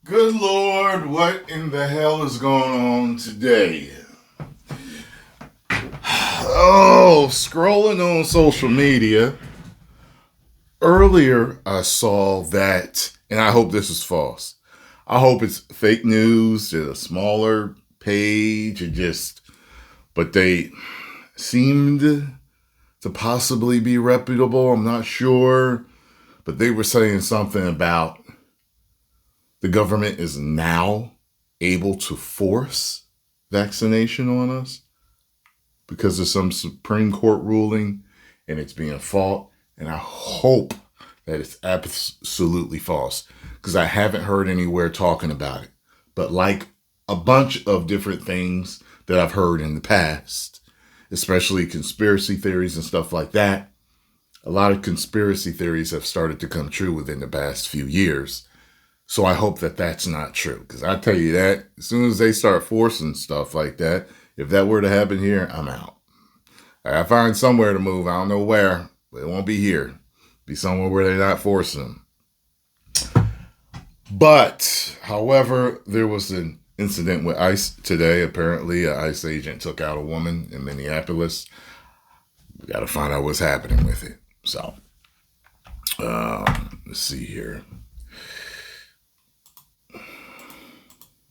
Good Lord, what in the hell is going on today? Oh, scrolling on social media. Earlier, I saw that, and I hope this is false. I hope it's fake news, a smaller page, but they seemed to possibly be reputable. I'm not sure, but they were saying something about the government is now able to force vaccination on us because of some Supreme Court ruling, and it's being fought. And I hope that it's absolutely false because I haven't heard anywhere talking about it. But like a bunch of different things that I've heard in the past, especially conspiracy theories and stuff like that, a lot of conspiracy theories have started to come true within the past few years. So I hope that that's not true. Because I tell you that, as soon as they start forcing stuff like that, if that were to happen here, I'm out. I find somewhere to move. I don't know where, but it won't be here. It'll be somewhere where they're not forcing them. But, however, there was an incident with ICE today. Apparently, an ICE agent took out a woman in Minneapolis. We got to find out what's happening with it. So, let's see here.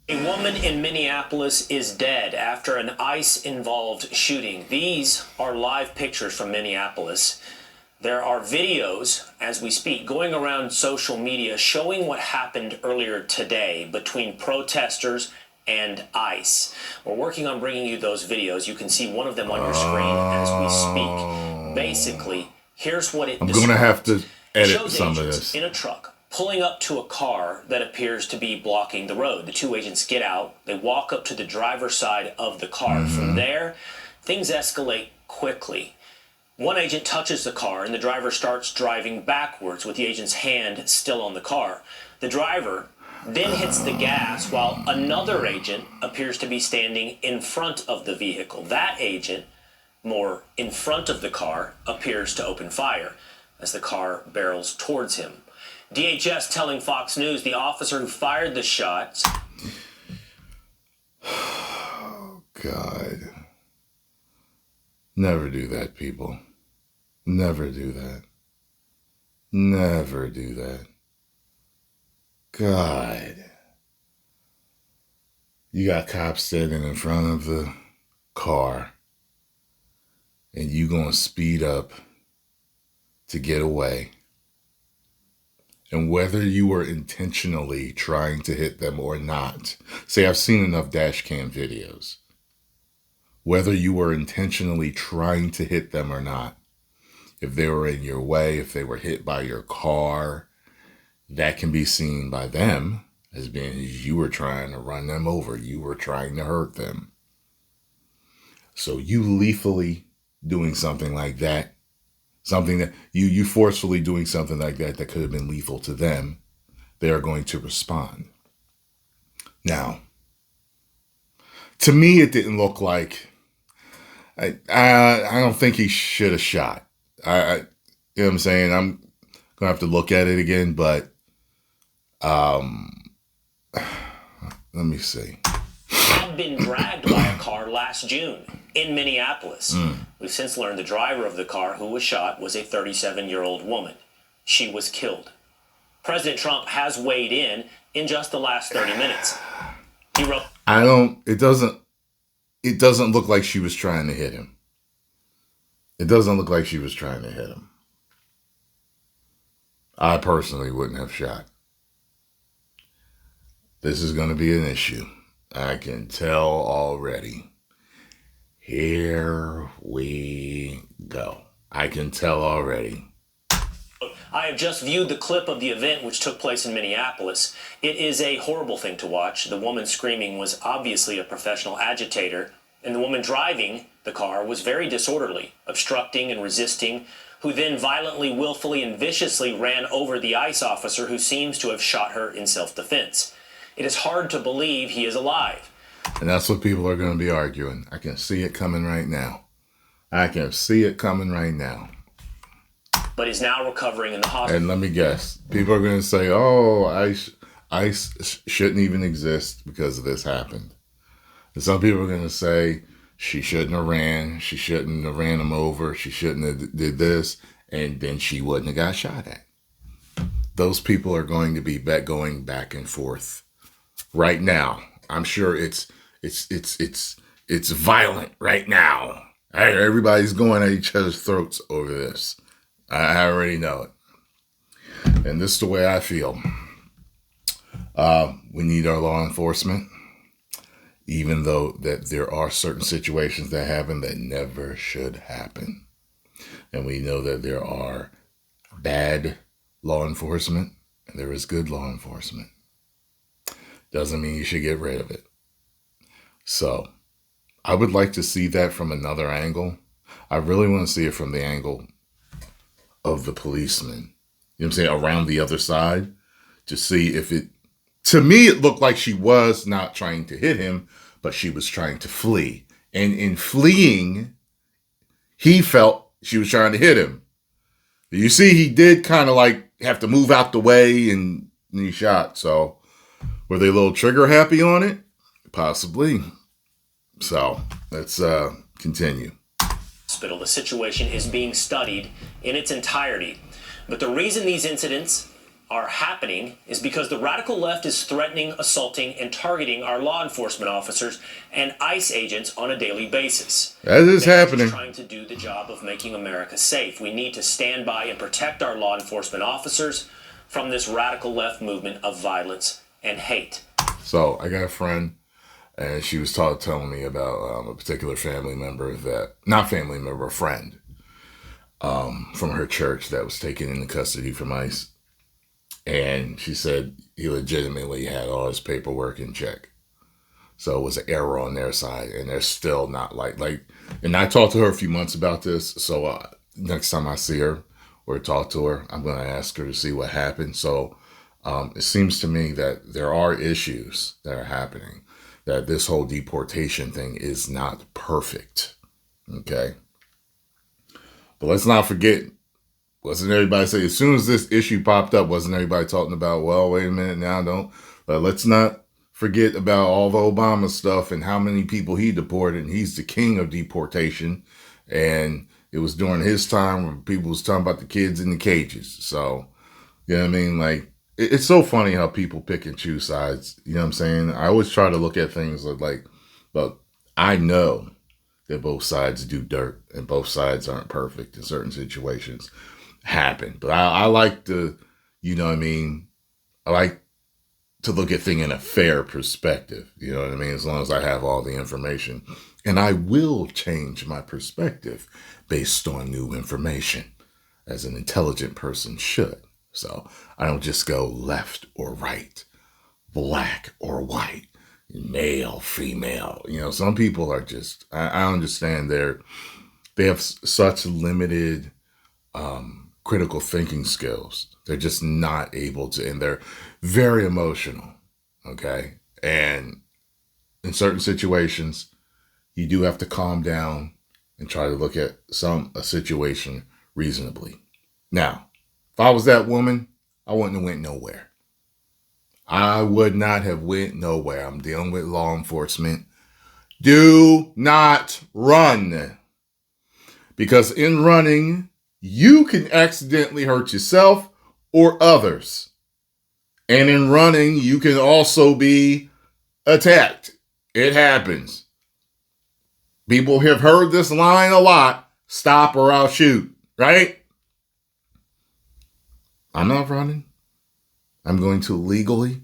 A woman in Minneapolis is dead after an ICE-involved shooting. These are live pictures from Minneapolis. There are videos, as we speak, going around social media showing what happened earlier today between protesters and ICE. We're working on bringing you those videos. You can see one of them on your screen as we speak. Basically, here's what it I'm going to have to edit some of agents this. in a truck pulling up to a car that appears to be blocking the road. The two agents get out. They walk up to the driver's side of the car. From there, things escalate quickly. One agent touches the car, and the driver starts driving backwards with the agent's hand still on the car. The driver then hits the gas while another agent appears to be standing in front of the vehicle. That agent, more in front of the car, appears to open fire as the car barrels towards him. DHS telling Fox News the officer who fired the shots. Oh, God. Never do that, people. Never do that. Never do that. God. You got cops standing in front of the car, and you gonna speed up to get away. And whether you were intentionally trying to hit them or not, say I've seen enough dash cam videos, whether you were intentionally trying to hit them or not, if they were in your way, if they were hit by your car, that can be seen by them as being you were trying to run them over, you were trying to hurt them. So you lethally doing something like that, something that you forcefully doing something like that could have been lethal to them, they are going to respond. Now, to me, it didn't look like I don't think he should have shot. You know what I'm saying? I'm gonna have to look at it again, but let me see. Had been dragged by a car last June in Minneapolis. We've since learned the driver of the car who was shot was a 37-year-old woman. She was killed. President Trump has weighed in just the last 30 minutes. He wrote, It doesn't look like she was trying to hit him. It doesn't look like she was trying to hit him. I personally wouldn't have shot. This is going to be an issue. I can tell already. Here we go. I can tell already. I have just viewed the clip of the event which took place in Minneapolis. It is a horrible thing to watch. The woman screaming was obviously a professional agitator, and the woman driving the car was very disorderly, obstructing and resisting, who then violently, willfully, and viciously ran over the ICE officer who seems to have shot her in self-defense. It is hard to believe he is alive. And that's what people are going to be arguing. I can see it coming right now. I can see it coming right now. But he's now recovering in the hospital. And let me guess. People are going to say, oh, ICE shouldn't even exist because this happened. And some people are going to say she shouldn't have ran. She shouldn't have ran him over. She shouldn't have did this. And then she wouldn't have got shot at. Those people are going to be going back and forth right now. I'm sure it's violent right now. Everybody's going at each other's throats over this. I already know it. And this is the way I feel. We need our law enforcement, even though that there are certain situations that happen that never should happen. And we know that there are bad law enforcement and there is good law enforcement. Doesn't mean you should get rid of it. So I would like to see that from another angle. I really want to see it from the angle of the policeman. You know what I'm saying? Around the other side to see if it, to me, it looked like she was not trying to hit him, but she was trying to flee. And in fleeing, he felt she was trying to hit him. You see, he did kind of like have to move out the way and he shot. So were they a little trigger happy on it? Possibly. So let's continue. Hospital. The situation is being studied in its entirety. But the reason these incidents are happening is because the radical left is threatening, assaulting, and targeting our law enforcement officers and ICE agents on a daily basis. That is happening. Trying to do the job of making America safe. We need to stand by and protect our law enforcement officers from this radical left movement of violence and hate. So I got a friend, and she was telling me about a particular family member that, not family member, a friend from her church that was taken into custody from ICE. And she said he legitimately had all his paperwork in check. So it was an error on their side, and they're still not like, and I talked to her a few months about this. So next time I see her or talk to her, I'm going to ask her to see what happened. So it seems to me that there are issues that are happening, that this whole deportation thing is not perfect. Okay. But let's not forget, wasn't everybody say, as soon as this issue popped up, wasn't everybody talking about, well, wait a minute, now don't, let's not forget about all the Obama stuff and how many people he deported, and he's the king of deportation. And it was during his time when people was talking about the kids in the cages. So, you know what I mean? Like, it's so funny how people pick and choose sides. You know what I'm saying? I always try to look at things like, but I know that both sides do dirt and both sides aren't perfect in certain situations. Happen. But I like to, you know what I mean? I like to look at things in a fair perspective. You know what I mean? As long as I have all the information. And I will change my perspective based on new information, as an intelligent person should. So I don't just go left or right, black or white, male, female. You know, some people are just, I understand they have such limited critical thinking skills. They're just not able to, and they're very emotional. Okay. And in certain situations, you do have to calm down and try to look at a situation reasonably. Now, if I was that woman, I wouldn't have went nowhere. I would not have went nowhere. I'm dealing with law enforcement. Do not run. Because in running, you can accidentally hurt yourself or others. And in running, you can also be attacked. It happens. People have heard this line a lot. Stop or I'll shoot. Right? I'm not running. I'm going to legally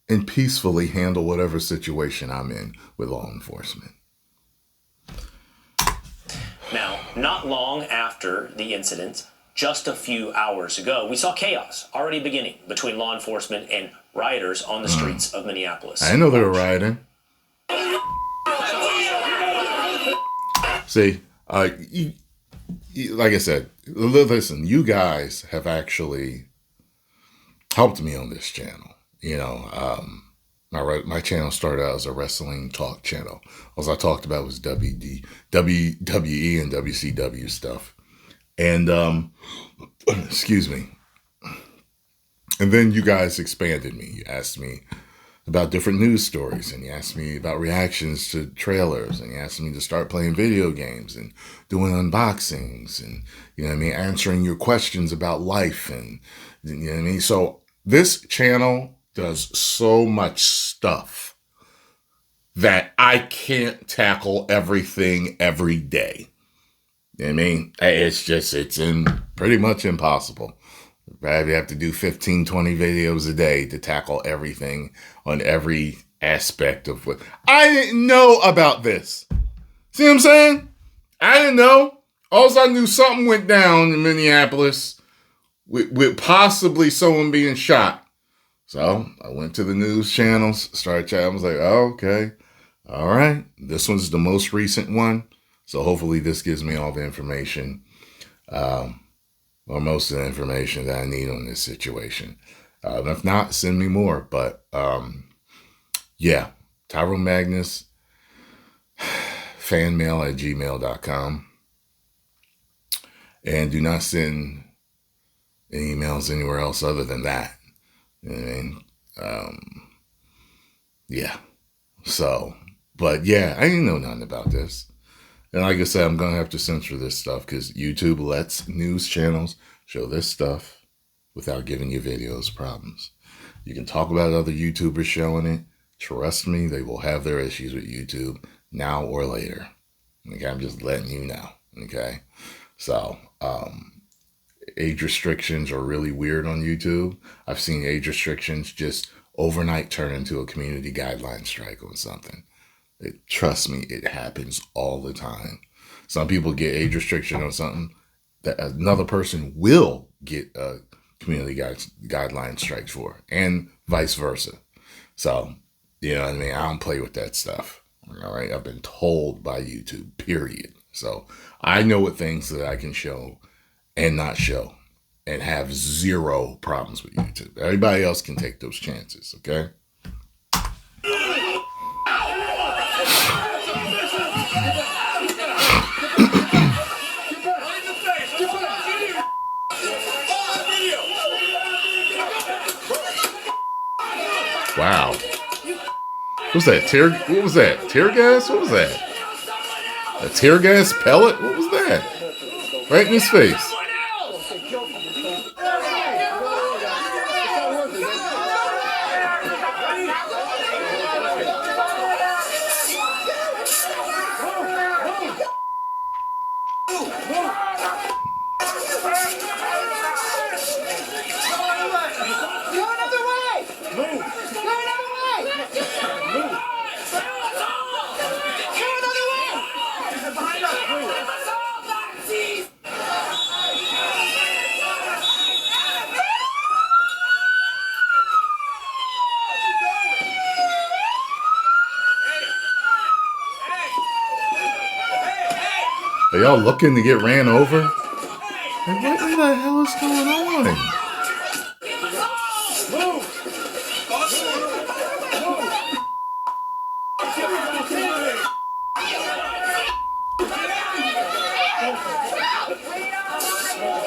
and peacefully handle whatever situation I'm in with law enforcement. Now, not long after the incident, just a few hours ago, we saw chaos already beginning between law enforcement and rioters on the streets of Minneapolis. I know they were rioting. See, like I said, listen, you guys have actually helped me on this channel. You know, my channel started out as a wrestling talk channel. All I talked about was WWE and WCW stuff. And, excuse me. And then you guys expanded me. You asked me about different news stories, and you asked me about reactions to trailers, and you asked me to start playing video games and doing unboxings, and you know what I mean, answering your questions about life, and you know what I mean. So this channel does so much stuff that I can't tackle everything every day. You know what I mean? It's pretty much impossible. Right? You have to do 15, 20 videos a day to tackle everything on every aspect of what I didn't know about this. See what I'm saying? I didn't know. All I knew, something went down in Minneapolis with possibly someone being shot. So I went to the news channels, started chatting. I was like, oh, okay. All right. This one's the most recent one. So hopefully this gives me all the information, or most of the information that I need on this situation. If not, send me more. But yeah, Tyrone Magnus, fanmail@gmail.com. And do not send emails anywhere else other than that. You know what I mean? Yeah. So, but yeah, I didn't know nothing about this. And like I said, I'm going to have to censor this stuff because YouTube lets news channels show this stuff without giving you videos problems. You can talk about other YouTubers showing it. Trust me, they will have their issues with YouTube now or later. Okay, I'm just letting you know. Okay, so age restrictions are really weird on YouTube. I've seen age restrictions just overnight turn into a community guideline strike on something. Trust me, it happens all the time. Some people get age restriction on something that another person will get a community guideline strikes for, and vice versa. So, you know what I mean? I don't play with that stuff. All right, I've been told by YouTube, period. So I know what things that I can show and not show, and have zero problems with YouTube. Everybody else can take those chances, okay? Wow. What was that? What was that? Tear gas? What was that? A tear gas pellet? What was that? Right in his face. Are y'all looking to get ran over? Like, what in the hell is going on?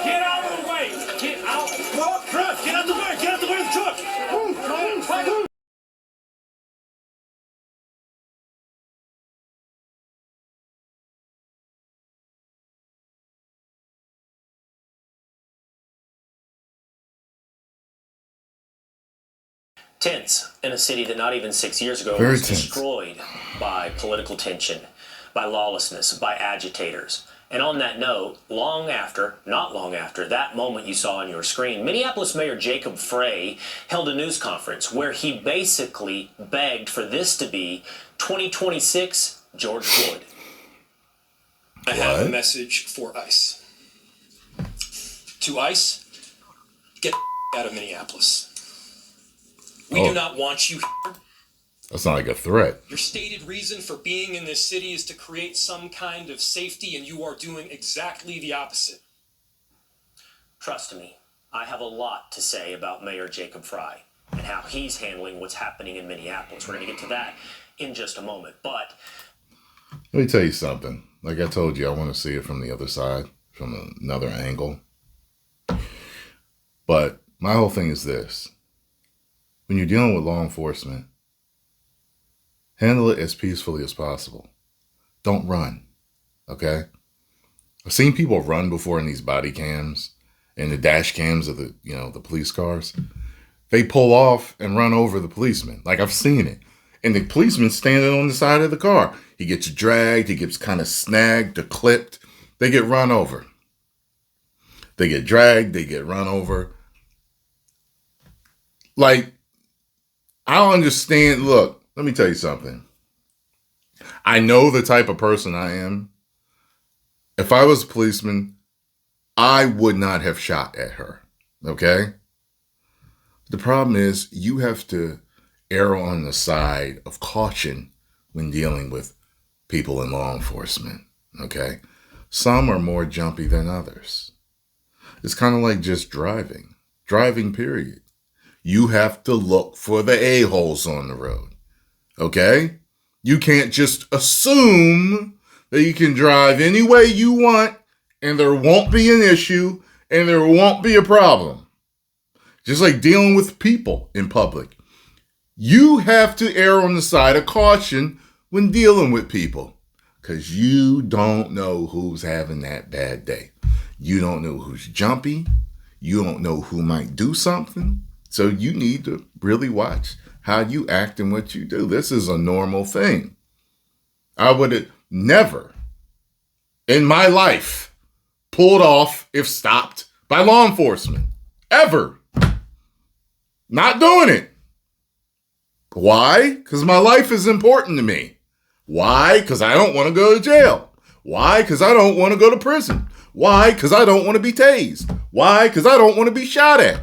Get out of the way! Get out! Truck! Get out the way! Get out the way of the truck! Tense in a city that not even 6 years ago Very was tense. destroyed by political tension, by lawlessness, by agitators. And on that note, not long after that moment you saw on your screen, Minneapolis Mayor Jacob Frey held a news conference where he basically begged for this to be 2026 George Floyd. I have a message for ICE. To ICE, get out of Minneapolis. We do not want you here. That's not like a threat. Your stated reason for being in this city is to create some kind of safety, and you are doing exactly the opposite. Trust me, I have a lot to say about Mayor Jacob Frey and how he's handling what's happening in Minneapolis. We're going to get to that in just a moment. But Let me tell you something. Like I told you, I want to see it from the other side, from another angle. But my whole thing is this. When you're dealing with law enforcement, handle it as peacefully as possible. Don't run, okay? I've seen people run before in these body cams and the dash cams of the police cars. They pull off and run over the policeman. Like, I've seen it. And the policeman's standing on the side of the car. He gets dragged. He gets kind of snagged or clipped. They get run over. They get dragged. They get run over. Like, I don't understand. Look, let me tell you something. I know the type of person I am. If I was a policeman, I would not have shot at her. Okay? The problem is you have to err on the side of caution when dealing with people in law enforcement. Okay? Some are more jumpy than others. It's kind of like just driving. Driving, period. You have to look for the a-holes on the road. Okay? You can't just assume that you can drive any way you want and there won't be an issue and there won't be a problem. Just like dealing with people in public. You have to err on the side of caution when dealing with people because you don't know who's having that bad day. You don't know who's jumpy. You don't know who might do something. So you need to really watch how you act and what you do. This is a normal thing. I would have never in my life pulled off if stopped by law enforcement. Ever. Not doing it. Why? Because my life is important to me. Why? Because I don't want to go to jail. Why? Because I don't want to go to prison. Why? Because I don't want to be tased. Why? Because I don't want to be shot at.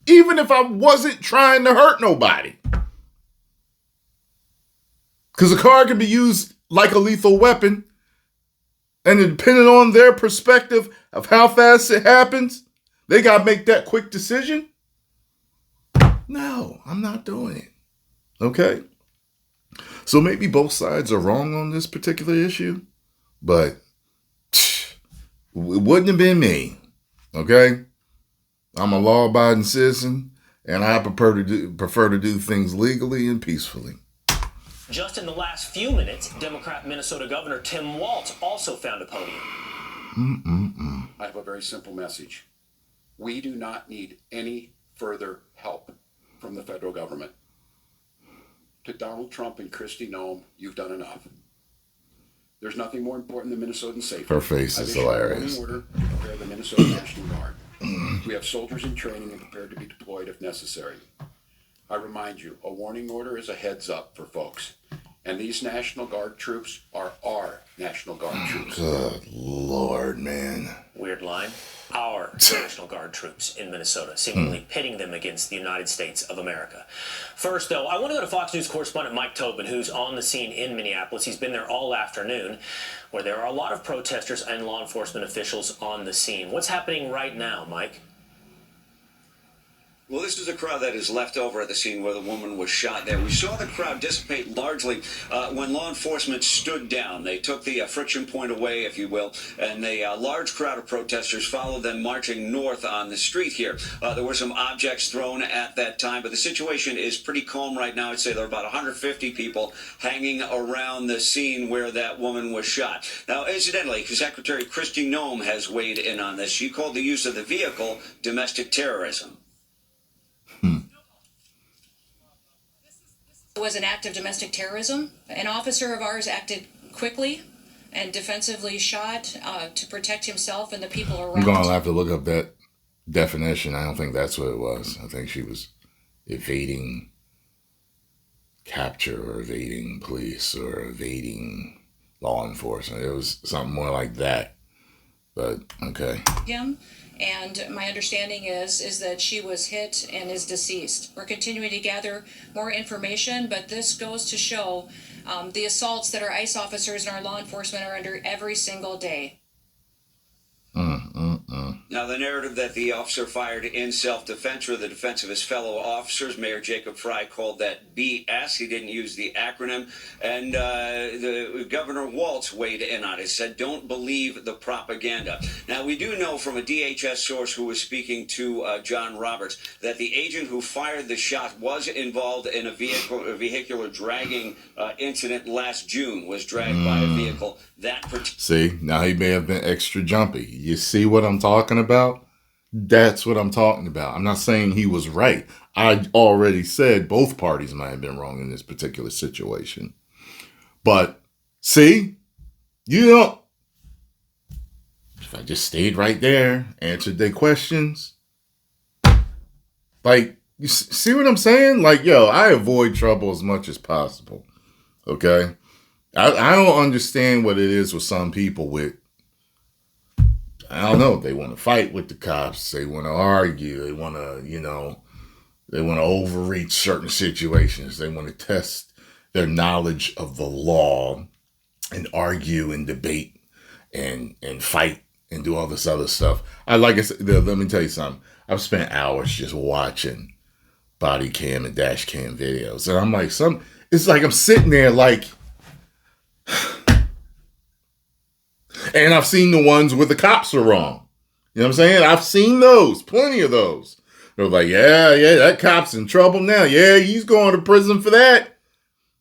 Even if I wasn't trying to hurt nobody. Because a car can be used like a lethal weapon. And depending on their perspective of how fast it happens, they got to make that quick decision. No, I'm not doing it. Okay? So maybe both sides are wrong on this particular issue. But it wouldn't have been me. Okay? I'm a law-abiding citizen, and I prefer to do things legally and peacefully. Just in the last few minutes, Democrat Minnesota Governor Tim Walz also found a podium. I have a very simple message. We do not need any further help from the federal government. To Donald Trump and Kristi Noem, you've done enough. There's nothing more important than Minnesotan safety. Her face is hilarious. I've issued a warning order to prepare the Minnesota National Guard. We have soldiers in training and prepared to be deployed if necessary. I remind you, a warning order is a heads up for folks. And these National Guard troops are our National Guard troops. Good Lord, man. Weird line. Our National Guard troops in Minnesota, seemingly pitting them against the United States of America. First, though, I want to go to Fox News correspondent Mike Tobin, who's on the scene in Minneapolis. He's been there all afternoon, where there are a lot of protesters and law enforcement officials on the scene. What's happening right now, Mike? Well, this is a crowd that is left over at the scene where the woman was shot there. We saw the crowd dissipate largely when law enforcement stood down. They took the friction point away, if you will, and a large crowd of protesters followed them marching north on the street here. There were some objects thrown at that time, but the situation is pretty calm right now. I'd say there are about 150 people hanging around the scene where that woman was shot. Now, incidentally, Secretary Kristi Noem has weighed in on this. She called the use of the vehicle domestic terrorism. Was an act of domestic terrorism. An officer of ours acted quickly and defensively shot to protect himself and the people around. I'm going to have to look up that definition. I don't think that's what it was. I think she was evading capture or evading police or evading law enforcement. It was something more like that. But, okay. Him. And my understanding is that she was hit and is deceased. We're continuing to gather more information, but this goes to show the assaults that our ICE officers and our law enforcement are under every single day. Now, Now, the narrative that the officer fired in self-defense or the defense of his fellow officers, Mayor Jacob Fry called that BS. He didn't use the acronym. And the Governor Walz weighed in on it, said, don't believe the propaganda. Now, we do know from a DHS source who was speaking to John Roberts that the agent who fired the shot was involved in a vehicular dragging incident last June, was dragged by a vehicle. See, now he may have been extra jumpy. You see what I'm talking about? That's what I'm talking about. I'm not saying he was right. I already said both parties might have been wrong in this particular situation. But see, you know, if I just stayed right there, answered their questions, like, you see what I'm saying? Like, yo, I avoid trouble as much as possible. Okay? I don't understand what it is with some people with, I don't know, they want to fight with the cops, they want to argue, they want to, they want to overreach certain situations, they want to test their knowledge of the law and argue and debate and fight and do all this other stuff. Like I said, let me tell you something. I've spent hours just watching body cam and dash cam videos, and I'm like, it's like I'm sitting there like, and I've seen the ones where the cops are wrong. You know what I'm saying? I've seen those, plenty of those. They're like, yeah, that cop's in trouble now. Yeah, he's going to prison for that. You know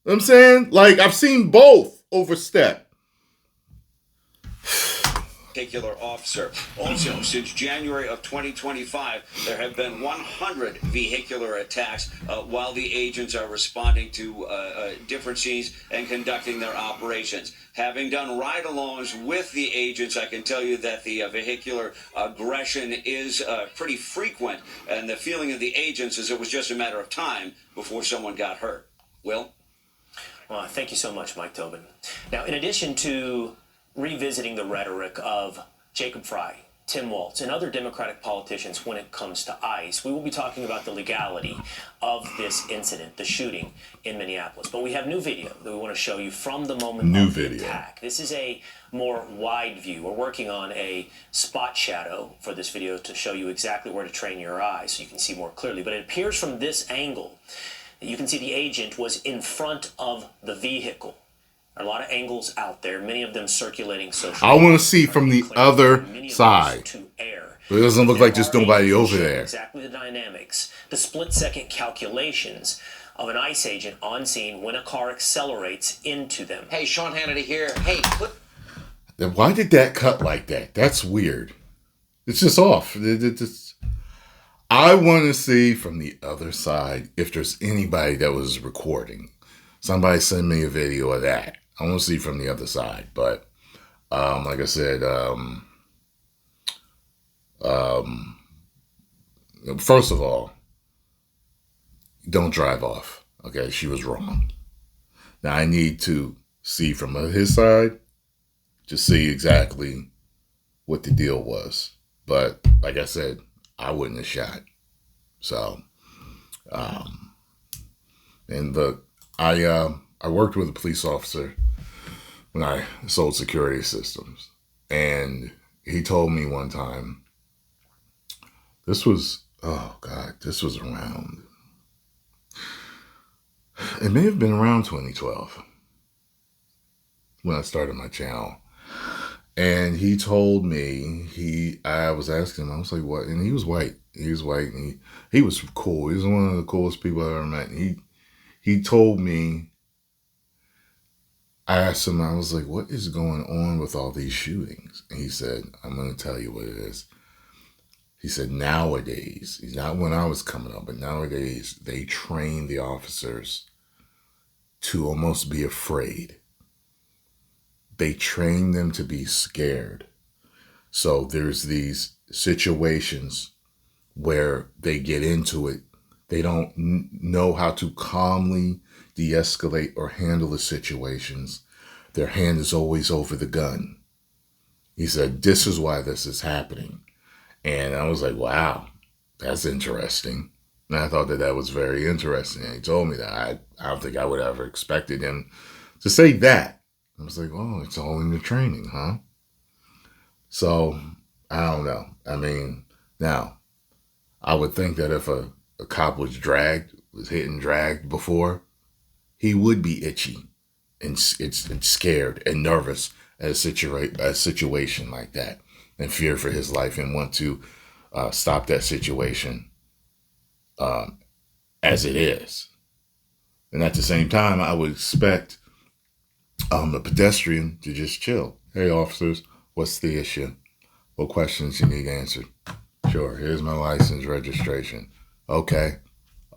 what I'm saying? Like, I've seen both overstep. Particular officer. Also, since January of 2025, there have been 100 vehicular attacks while the agents are responding to different scenes and conducting their operations. Having done ride-alongs with the agents, I can tell you that the vehicular aggression is pretty frequent, and the feeling of the agents is it was just a matter of time before someone got hurt. Will? Well, thank you so much, Mike Tobin. Now, in addition to revisiting the rhetoric of Jacob Fry, Tim Walz, and other Democratic politicians when it comes to ICE, we will be talking about the legality of this incident, the shooting in Minneapolis. But we have new video that we want to show you from the moment of the attack. This is a more wide view. We're working on a spot shadow for this video to show you exactly where to train your eyes so you can see more clearly. But it appears from this angle that you can see the agent was in front of the vehicle. There are a lot of angles out there, many of them circulating social. I want to see from the other side. It doesn't look like there's nobody over there. Exactly the dynamics, the split-second calculations of an ICE agent on scene when a car accelerates into them. Hey, Sean Hannity here. Hey, why did that cut like that? That's weird. It's just off. I want to see from the other side if there's anybody that was recording. Somebody send me a video of that. I want to see from the other side. But like I said, first of all, don't drive off. Okay, she was wrong. Now I need to see from his side to see exactly what the deal was. But like I said, I wouldn't have shot. So, and look, I worked with a police officer when I sold security systems, and he told me one time, this was around, it may have been around 2012 when I started my channel. And he told me, I was asking him, I was like, what? And he was white. He was white, and he was cool. He was one of the coolest people I ever met. And he told me, I asked him, I was like, what is going on with all these shootings? And he said, I'm going to tell you what it is. He said, nowadays, not when I was coming up, but nowadays, they train the officers to almost be afraid. They train them to be scared. So there's these situations where they get into it. They don't know how to calmly de-escalate or handle the situations. Their hand is always over the gun. He said, this is why this is happening. And I was like, wow, that's interesting. And I thought that was very interesting. And he told me that. I don't think I would have ever expected him to say that. I was like, oh, it's all in the training, huh? So I don't know. I mean, now, I would think that if a cop was hit and dragged before, he would be itchy and scared and nervous at a situation like that, and fear for his life, and want to stop that situation as it is. And at the same time, I would expect the pedestrian to just chill. Hey, officers, what's the issue? What questions you need answered? Sure, here's my license, registration. Okay,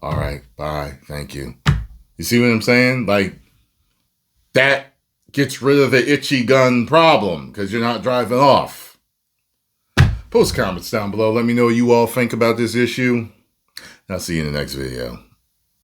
all right, bye, thank you. You see what I'm saying? Like, that gets rid of the itchy gun problem because you're not driving off. Post comments down below. Let me know what you all think about this issue. I'll see you in the next video.